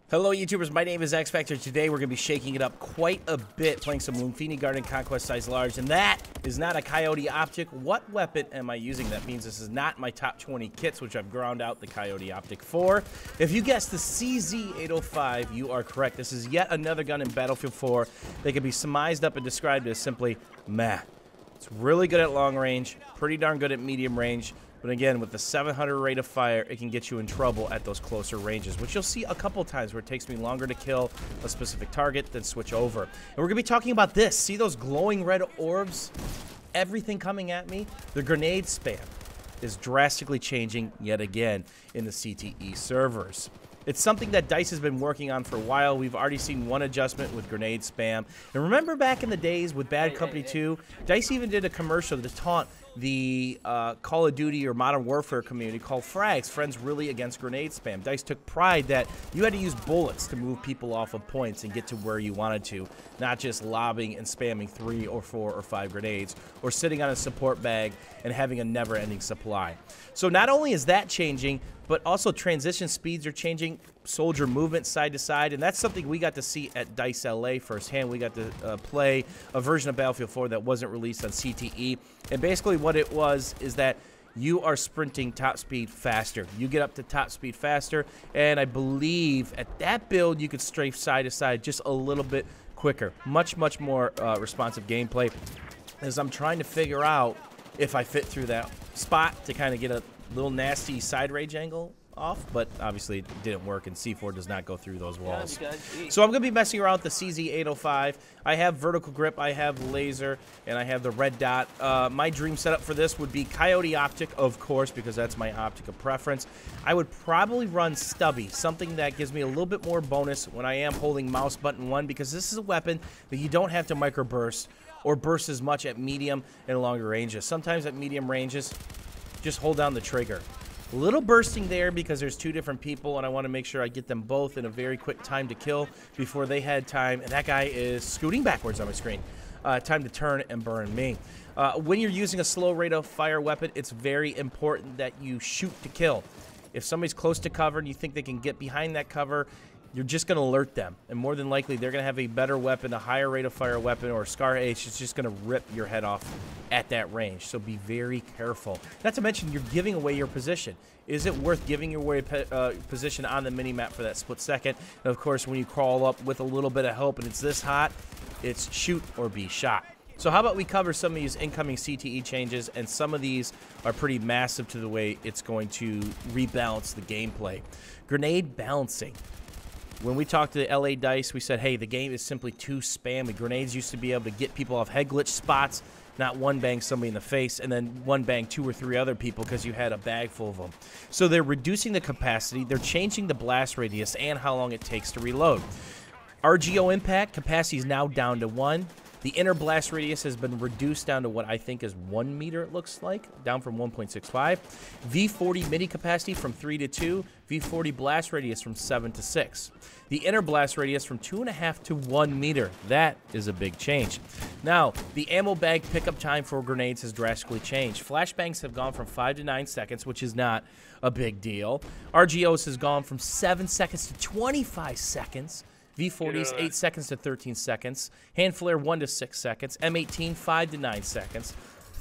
Hello YouTubers, my name is X Factor. Today we're going to be shaking it up quite a bit, playing some Lumphini Garden Conquest size large, and that is not a Coyote Optic. What weapon am I using? That means this is not my top 20 kits, which I've ground out the Coyote Optic for. If you guessed the CZ-805, you are correct. This is yet another gun in Battlefield 4 that can be surmised up and described as simply meh. It's really good at long range, pretty darn good at medium range. But again, with the 700 rate of fire, it can get you in trouble at those closer ranges, which you'll see a couple times where it takes me longer to kill a specific target than switch over. And we're going to be talking about this. See those glowing red orbs? Everything coming at me? The grenade spam is drastically changing yet again in the CTE servers. It's something that DICE has been working on for a while. We've already seen one adjustment with grenade spam. And remember back in the days with Bad Company 2, DICE even did a commercial to taunt the Call of Duty or Modern Warfare community called Frags, Friends Really Against Grenade Spam. DICE took pride that you had to use bullets to move people off of points and get to where you wanted to, not just lobbing and spamming 3 or 4 or 5 grenades, or sitting on a support bag and having a never-ending supply. So not only is that changing, but also transition speeds are changing, soldier movement side to side, and that's something we got to see at DICE LA firsthand. We got to play a version of Battlefield 4 that wasn't released on CTE, and basically what it was is that you are sprinting top speed faster. You get up to top speed faster, and I believe at that build you could strafe side to side just a little bit quicker. Much more responsive gameplay, as I'm trying to figure out if I fit through that spot to kind of get a little nasty side rage angle off, but obviously it didn't work, and C4 does not go through those walls. So I'm going to be messing around with the CZ-805. I have vertical grip, I have laser, and I have the red dot. My dream setup for this would be Coyote Optic, of course, because that's my optic of preference. I would probably run Stubby, something that gives me a little bit more bonus when I am holding mouse button 1, because this is a weapon that you don't have to microburst or burst as much at medium and longer ranges. Sometimes at medium ranges, just hold down the trigger. A little bursting there because there's 2 different people, and I want to make sure I get them both in a very quick time to kill before they had time. And that guy is scooting backwards on my screen. Time to turn and burn me. When you're using a slow rate of fire weapon, it's very important that you shoot to kill. If somebody's close to cover and you think they can get behind that cover, you're just going to alert them, and more than likely they're going to have a better weapon, a higher rate of fire weapon, or Scar H is just going to rip your head off at that range. So be very careful. Not to mention, you're giving away your position. Is it worth giving your away position on the minimap for that split second? And of course, when you crawl up with a little bit of help and it's this hot, it's shoot or be shot. So how about we cover some of these incoming CTE changes, and some of these are pretty massive to the way it's going to rebalance the gameplay. Grenade balancing. When we talked to the LA DICE, we said, hey, the game is simply too spammy. Grenades used to be able to get people off head glitch spots, not one bang somebody in the face, and then one bang 2 or 3 other people because you had a bag full of them. So they're reducing the capacity, they're changing the blast radius and how long it takes to reload. RGO impact capacity is now down to 1. The inner blast radius has been reduced down to what I think is 1 meter, it looks like, down from 1.65. V40 mini capacity from 3 to 2. V40 blast radius from 7 to 6. The inner blast radius from 2.5 to 1 meter. That is a big change. Now, the ammo bag pickup time for grenades has drastically changed. Flashbangs have gone from 5 to 9 seconds, which is not a big deal. RGOs has gone from 7 seconds to 25 seconds. V40s, 8 seconds to 13 seconds. Hand flare, 1 to 6 seconds. M18, 5 to 9 seconds.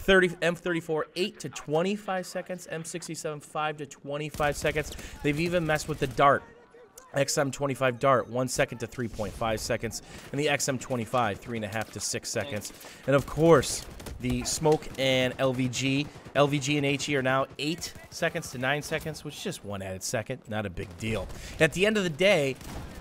M34, 8 to 25 seconds. M67, 5 to 25 seconds. They've even messed with the dart. XM25 dart, 1 second to 3.5 seconds. And the XM25, 3.5 to 6 seconds. And of course, the smoke and LVG. LVG and HE are now 8 seconds to 9 seconds, which is just 1 added second. Not a big deal. At the end of the day,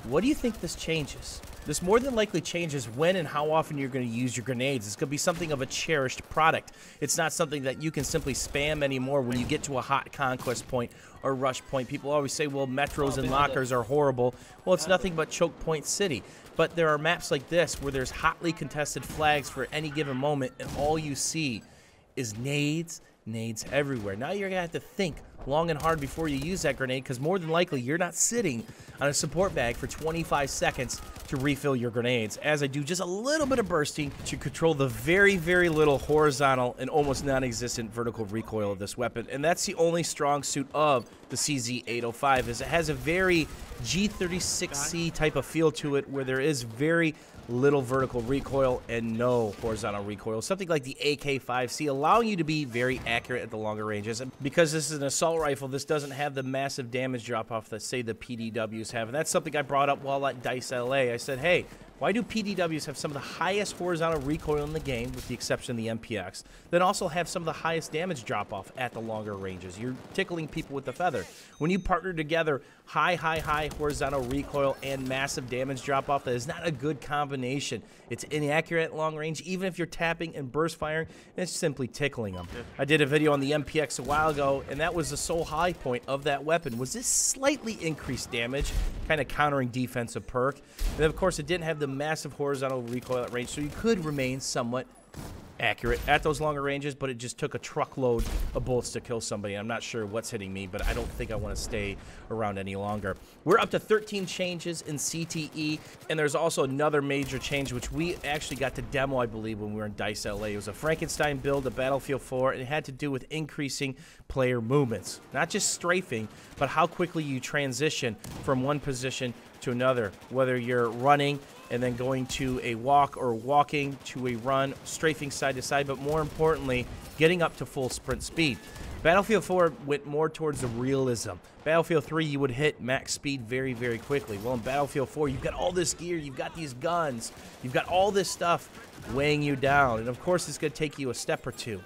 what do you think this changes? This more than likely changes when and how often you're going to use your grenades. It's going to be something of a cherished product. It's not something that you can simply spam anymore when you get to a hot conquest point or rush point. People always say, well, metros and lockers are horrible. Well, it's nothing but choke point city. But there are maps like this where there's hotly contested flags for any given moment, and all you see is nades everywhere. Now you're going to have to think long and hard before you use that grenade, because more than likely you're not sitting on a support bag for 25 seconds to refill your grenades, as I do just a little bit of bursting to control the very, very little horizontal and almost non-existent vertical recoil of this weapon. And that's the only strong suit of the CZ-805, is it has a very G36C type of feel to it, where there is very little vertical recoil and no horizontal recoil, something like the AK-5C, allowing you to be very accurate at the longer ranges. And because this is an assault rifle, this doesn't have the massive damage drop-off that, say, the PDWs have. And that's something I brought up while at Dice LA. I said, hey, why do PDWs have some of the highest horizontal recoil in the game, with the exception of the MPX, then also have some of the highest damage drop-off at the longer ranges? You're tickling people with the feather. When you partner together high horizontal recoil and massive damage drop-off, that is not a good combination. It's inaccurate at long range, even if you're tapping and burst firing, and it's simply tickling them. I did a video on the MPX a while ago, and that was the sole high point of that weapon, was this slightly increased damage, kind of countering defensive perk. And then, of course, it didn't have the massive horizontal recoil at range, so you could remain somewhat accurate at those longer ranges, but it just took a truckload of bullets to kill somebody. I'm not sure what's hitting me, but I don't think I want to stay around any longer. We're up to 13 changes in CTE, and there's also another major change, which we actually got to demo, I believe, when we were in Dice LA. It was a Frankenstein build of Battlefield 4, and it had to do with increasing player movements. Not just strafing, but how quickly you transition from one position to another, whether you're running and then going to a walk, or walking to a run, strafing side to side, but more importantly, getting up to full sprint speed. Battlefield 4 went more towards the realism. Battlefield 3, you would hit max speed very, very quickly. Well, in Battlefield 4, you've got all this gear, you've got these guns, you've got all this stuff weighing you down, and of course, it's going to take you a step or two.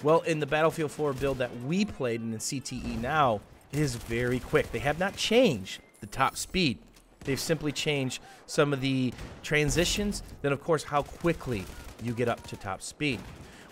Well, in the Battlefield 4 build that we played in the CTE now, it is very quick. They have not changed the top speed. They've simply changed some of the transitions, then of course how quickly you get up to top speed.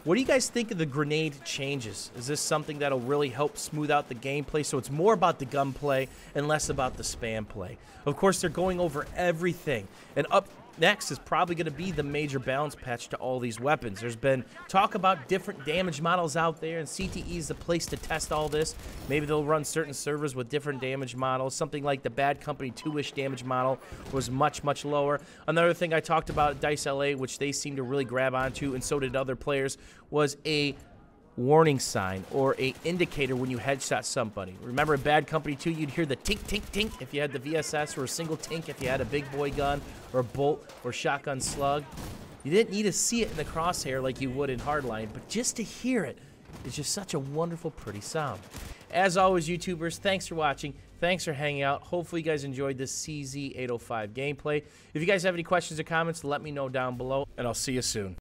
What do you guys think of the grenade changes? Is this something that'll really help smooth out the gameplay, so it's more about the gunplay and less about the spam play? Of course, they're going over everything, and up next is probably going to be the major balance patch to all these weapons. There's been talk about different damage models out there, and CTE is the place to test all this. Maybe they'll run certain servers with different damage models. Something like the Bad Company 2-ish damage model was much, much lower. Another thing I talked about at Dice LA, which they seem to really grab onto, and so did other players, was a warning sign or a indicator when you headshot somebody. Remember in Bad Company 2, you'd hear the tink, tink, tink if you had the VSS, or a single tink if you had a big boy gun, or a bolt, or shotgun slug. You didn't need to see it in the crosshair like you would in Hardline, but just to hear it is just such a wonderful, pretty sound. As always, YouTubers, thanks for watching. Thanks for hanging out. Hopefully you guys enjoyed this CZ-805 gameplay. If you guys have any questions or comments, let me know down below, and I'll see you soon.